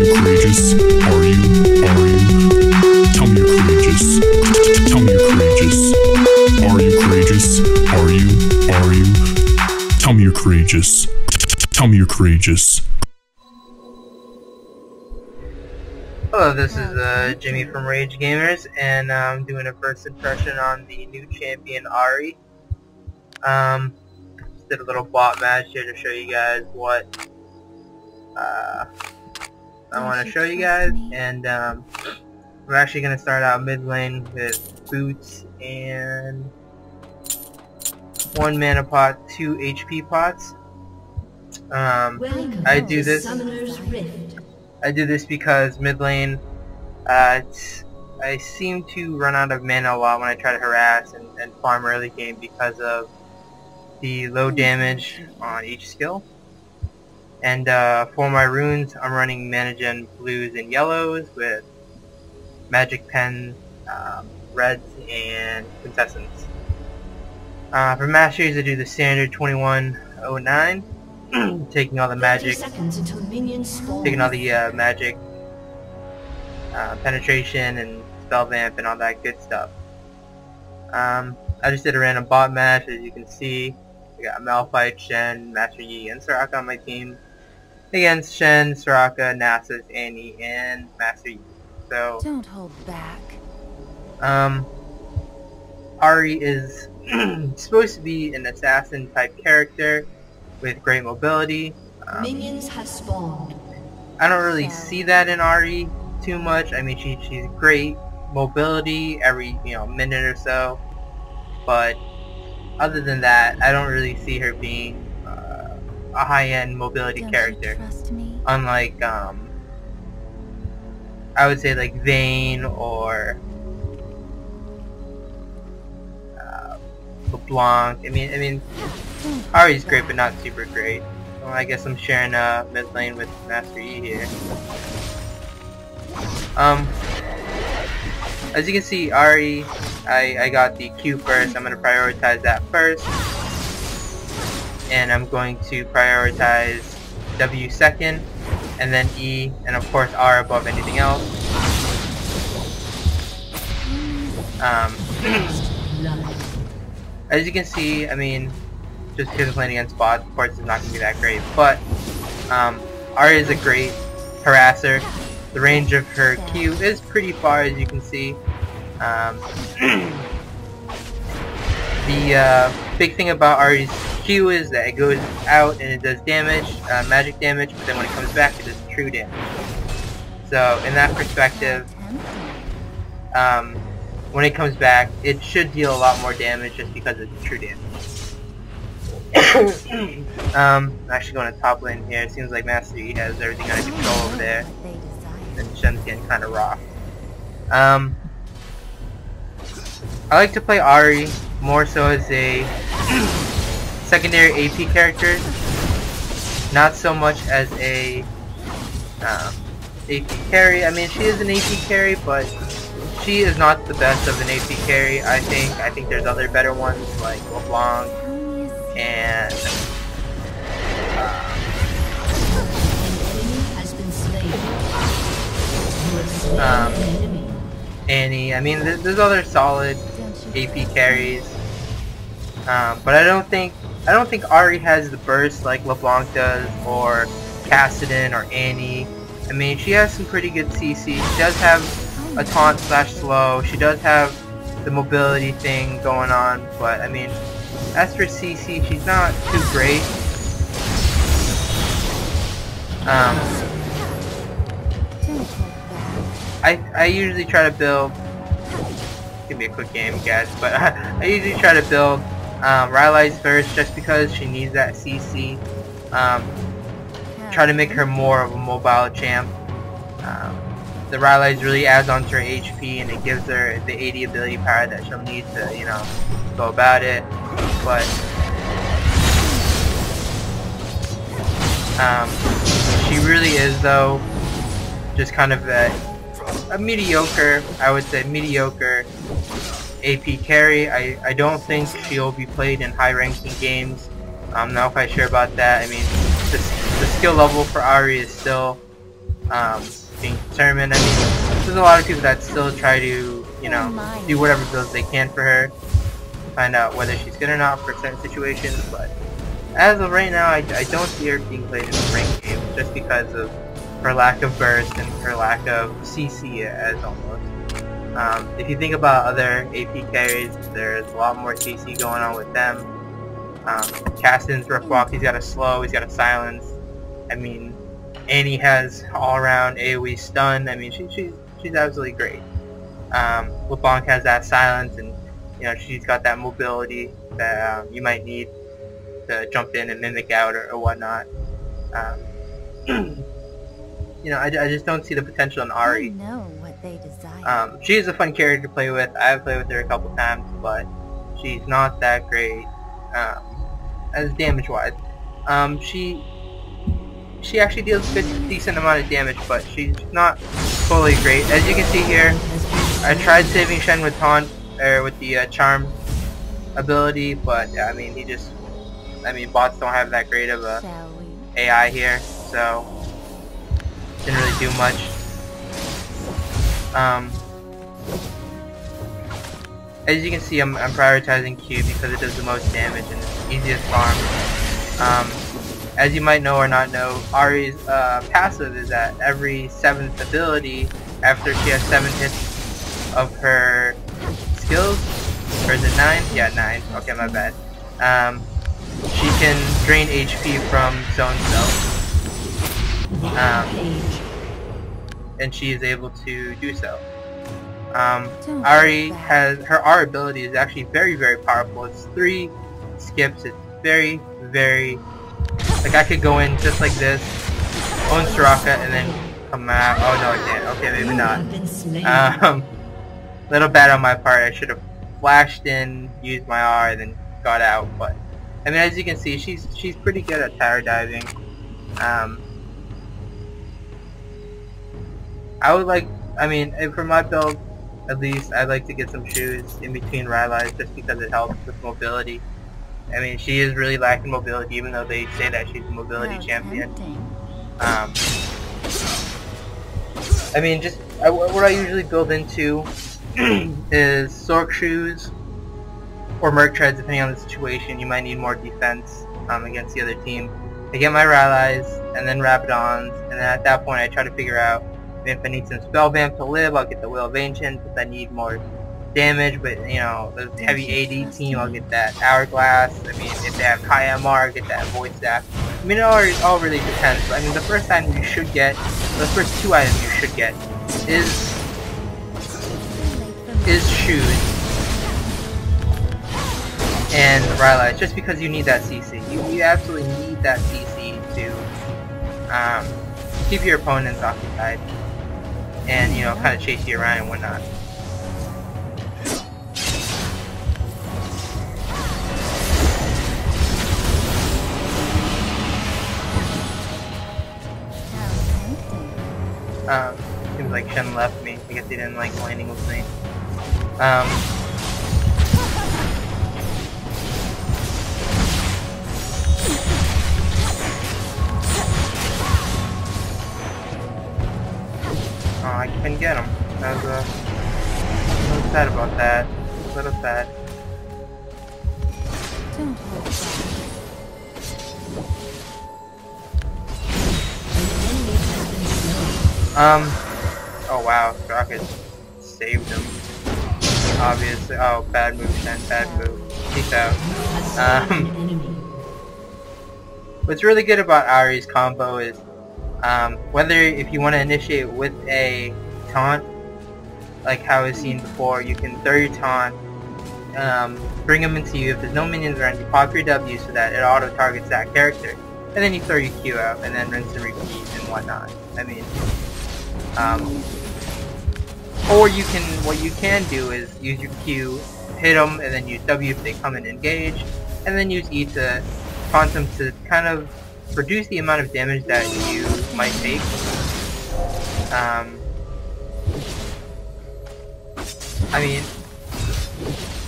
you courageous? Are you? Are you? Tell me you're courageous. Tell me you're courageous. Are you courageous? Are you? Are you? Tell me you're courageous. Tell me you're courageous. Hello, this is Jimmy from Rage Gamers, and I'm doing a first impression on the new champion Ahri. Just did a little bot match here to show you guys what I want to show you guys, and we're actually going to start out mid lane with boots and 1 mana pot, 2 HP pots. I do this because mid lane, I seem to run out of mana a lot when I try to harass and farm early game because of the low damage on each skill. And for my runes, I'm running mana gen blues and yellows with magic pen, reds, and quintessence. For masteries, I do the standard 2109. Taking all the magic, magic penetration and spell vamp and all that good stuff. I just did a random bot match. As you can see, I got Malphite, Shen, Master Yi, and Soraka on my team against Shen, Soraka, Nasus, Annie, and Master Yi. So don't hold back. Ahri is supposed to be an assassin type character with great mobility. Minions have spawned. I don't really see that in Ahri too much. I mean, she's great mobility every minute or so, but other than that, I don't really see her being a high-end mobility character. Unlike I would say like Vayne or LeBlanc. I mean, Ahri's great, but not super great. Well, I guess I'm sharing mid lane with Master Yi here. As you can see, Ahri, I got the Q first. I'm going to prioritize that first, and I'm going to prioritize W second, and then E, and of course R above anything else. As you can see, I mean, just because I'm playing against bots, of course it's not going to be that great, but Ahri is a great harasser. The range of her Q is pretty far, as you can see. The big thing about Ahri's Q is that it goes out and it does damage, magic damage, but then when it comes back it does true damage. So in that perspective, when it comes back, it should deal a lot more damage just because it's true damage. I'm actually going to top lane here. It seems like Master Yi has everything under control over there, and Shen's getting kind of rough. I like to play Ahri more so as a secondary AP character, not so much as a AP carry. I mean, she is an AP carry, but she is not the best of an AP carry. I think there's other better ones like LeBlanc and Annie. I mean, there's other solid AP carries, but I don't think Ahri has the burst like LeBlanc does, or Kassadin, or Annie. I mean, she has some pretty good CC. She does have a taunt slash slow. She does have the mobility thing going on, but I mean, as for CC, she's not too great. I usually try to build. Give me a quick game, guys. But I usually try to build Rylai's first, just because she needs that CC. Try to make her more of a mobile champ. The Rylai's really adds onto her HP, and it gives her the 80 ability power that she'll need to, go about it. But she really is, though, just kind of a mediocre, I would say, mediocre AP carry. I don't think she'll be played in high-ranking games. I'm not quite sure about that. I mean, the skill level for Ahri is still being determined. I mean, there's a lot of people that still try to, you know, do whatever builds they can for her to find out whether she's good or not for certain situations, but as of right now, I don't see her being played in a ranked game just because of her lack of burst and her lack of CC as almost. If you think about other AP carries, there's a lot more CC going on with them. Caston's rough walk, he's got a slow, he's got a silence. I mean, Annie has all-around AoE stun. I mean, she's absolutely great. LeBlanc has that silence, and you know, she's got that mobility that you might need to jump in and mimic out or whatnot. You know, I just don't see the potential in Ahri. I know what they desire. She is a fun character to play with. I've played with her a couple times, but she's not that great as damage-wise. She actually deals a decent amount of damage, but she's not fully great. As you can see here, I tried saving Shen with taunt or with the charm ability, but I mean, bots don't have that great of a AI here, so didn't really do much. As you can see, I'm prioritizing Q because it does the most damage and it's easiest farm. As you might know or not know, Ahri's passive is that every 7th ability, after she has 7 hits of her skills, or is it 9? Yeah, 9. Okay, my bad. She can drain HP from zone self. And she is able to do so. Ahri has, her R ability is actually very, very powerful. It's 3 skips. It's very, very, like I could go in just like this, own Soraka, and then come out. Oh no, I can't. Okay, maybe not. Little bad on my part. I should have flashed in, used my R, and then got out. But I mean, as you can see, she's pretty good at tower diving. I would like, I mean, for my build, at least, I'd like to get some shoes in between Rylai's just because it helps with mobility. I mean, she is really lacking mobility, even though they say that she's a mobility champion. I mean, just what I usually build into is Sork shoes or Merc treads, depending on the situation. You might need more defense against the other team. I get my Rylai's and then Rabadons, and then at that point I try to figure out if I need some spell vamp to live. I'll get the Will of Ancient. If I need more damage, but you know, the heavy AD team, I'll get that Hourglass. I mean, if they have high MR, I'll get that Void Staff. I mean, it all really depends. But I mean, the first item you should get, the first 2 items you should get, is shoes and Rylai, just because you need that CC. You absolutely need that CC to keep your opponents occupied and, you know, kind of chase you around and whatnot. Seems like Shen left me. I guess he didn't like landing with me. Oh, I couldn't get him. I was a little sad about that. A little sad. Oh wow, Rocket saved him. Obviously. Oh, bad move, Shen, bad move. Peace out. What's really good about Ahri's combo is, whether if you want to initiate with a taunt, like how I've seen before, you can throw your taunt, bring them into you. If there's no minions around, you pop your W so that it auto targets that character, and then you throw your Q out, and then rinse and repeat and whatnot. I mean, or you can, what you can do is use your Q, hit them, and then use W if they come and engage, and then use E to taunt them to kind of reduce the amount of damage that you might take. I mean,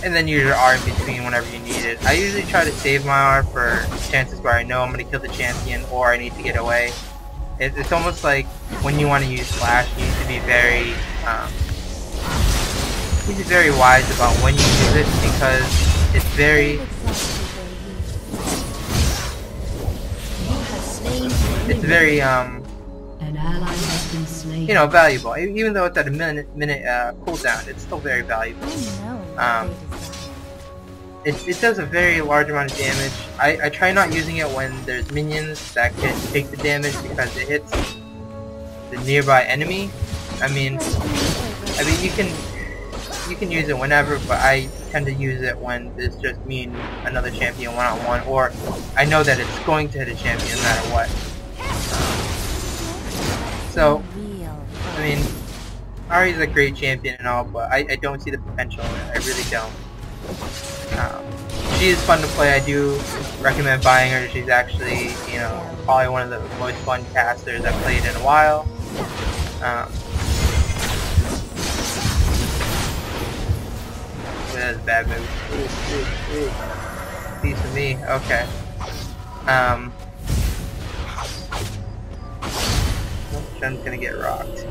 and then use your R in between whenever you need it. I usually try to save my R for chances where I know I'm going to kill the champion or I need to get away. It's almost like when you want to use Flash, you need to be very wise about when you use it, because it's very An ally has been slain. you know, valuable. Even though it's at a minute cooldown, it's still very valuable. It does a very large amount of damage. I try not using it when there's minions that can take the damage, because it hits the nearby enemy. I mean you can use it whenever, but I tend to use it when there's just me and another champion one-on-one, or I know that it's going to hit a champion no matter what. So, I mean, Ahri's a great champion and all, but I don't see the potential in it. I really don't. She is fun to play. I do recommend buying her. She's actually, you know, probably one of the most fun casters I've played in a while. That's a bad move. Piece of me. Okay. Shen's gonna get rocked.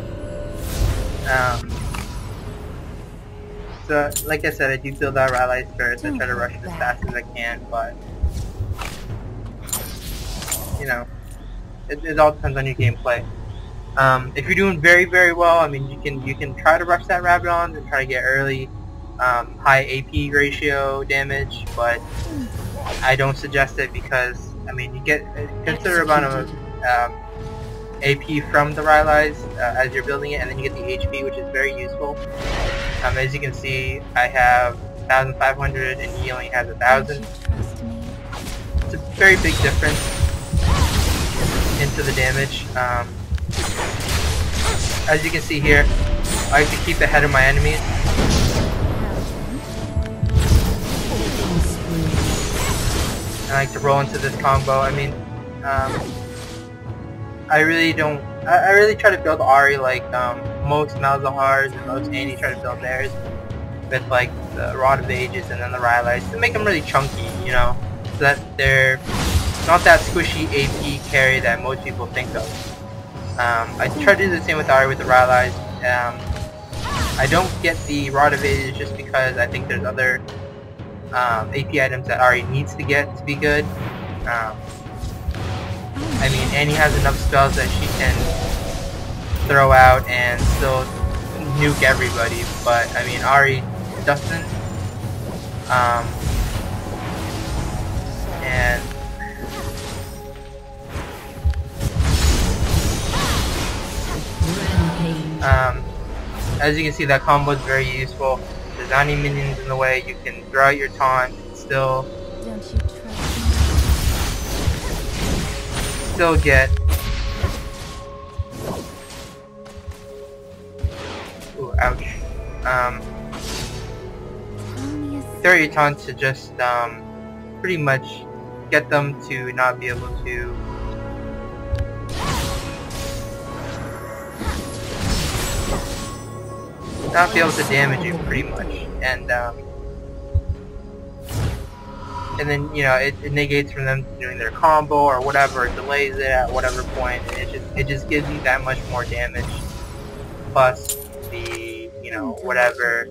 So, like I said, I do build out rallies first. I try to rush it as fast as I can, but you know, it all depends on your gameplay. If you're doing very, very well, I mean, you can try to rush that Rabadon and try to get early, high AP ratio damage, but I don't suggest it, because I mean, you get a considerable amount of AP from the rallies as you're building it, and then you get the HP, which is very useful. As you can see, I have 1,500 and he only has 1,000. It's a very big difference into the damage. As you can see here, I like to keep ahead of my enemies. I like to roll into this combo. I mean, I really try to build Ahri like most Malzahars and most Annie try to build theirs, with like the Rod of Ages and then the Rylai's, to make them really chunky, you know, so that they're not that squishy AP carry that most people think of. I try to do the same with Ahri with the Rylai's. I don't get the Rod of Ages just because I think there's other AP items that Ahri needs to get to be good. I mean, Annie has enough spells that she can throw out and still nuke everybody, but I mean, Ahri doesn't. And as you can see, that combo is very useful. If there's not any minions in the way, you can throw out your taunt and still get ooh, ouch. Throw your taunt to just pretty much get them to not be able to damage you, pretty much, and then, you know, it negates from them doing their combo or whatever, it delays it at whatever point, and it just gives you that much more damage, plus the, you know, whatever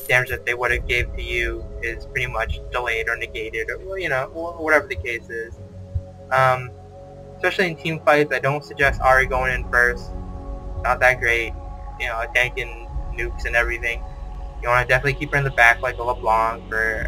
damage that they would have gave to you is pretty much delayed or negated, or, you know, whatever the case is. Especially in team fights, I don't suggest Ahri going in first. Not that great, you know, tanking nukes and everything. You want to definitely keep her in the back like a LeBlanc or